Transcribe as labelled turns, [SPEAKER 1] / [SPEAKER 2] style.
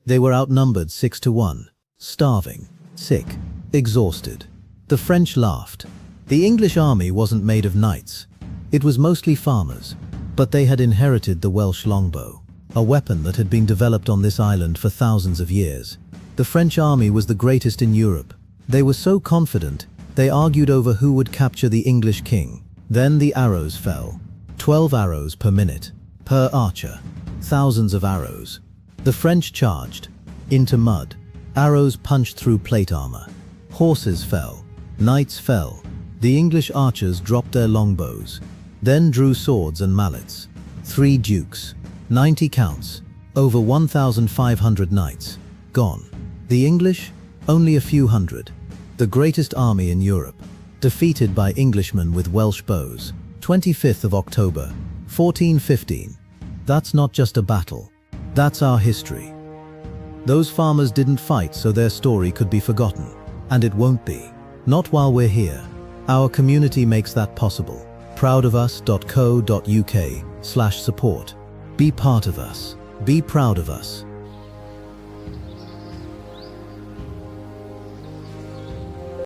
[SPEAKER 1] They were outnumbered 6-1, starving, sick, exhausted. The French laughed. The English army wasn't made of knights. It was mostly farmers, but they had inherited the Welsh longbow, a weapon that had been developed on this island for thousands of years. The French army was the greatest in Europe. They were so confident, they argued over who would capture the English king. Then the arrows fell. 12 arrows per minute, per archer. Thousands of arrows. The French charged. Into mud. Arrows punched through plate armor. Horses fell. Knights fell. The English archers dropped their longbows, then drew swords and mallets. 3 dukes. 90 counts. Over 1,500 knights. Gone. The English? Only a few hundred. The greatest army in Europe. Defeated by Englishmen with Welsh bows. 25th of October, 1415. That's not just a battle. That's our history. Those farmers didn't fight so their story could be forgotten. And it won't be. Not while we're here. Our community makes that possible. proudofus.co.uk/support. Be part of us. Be proud of us.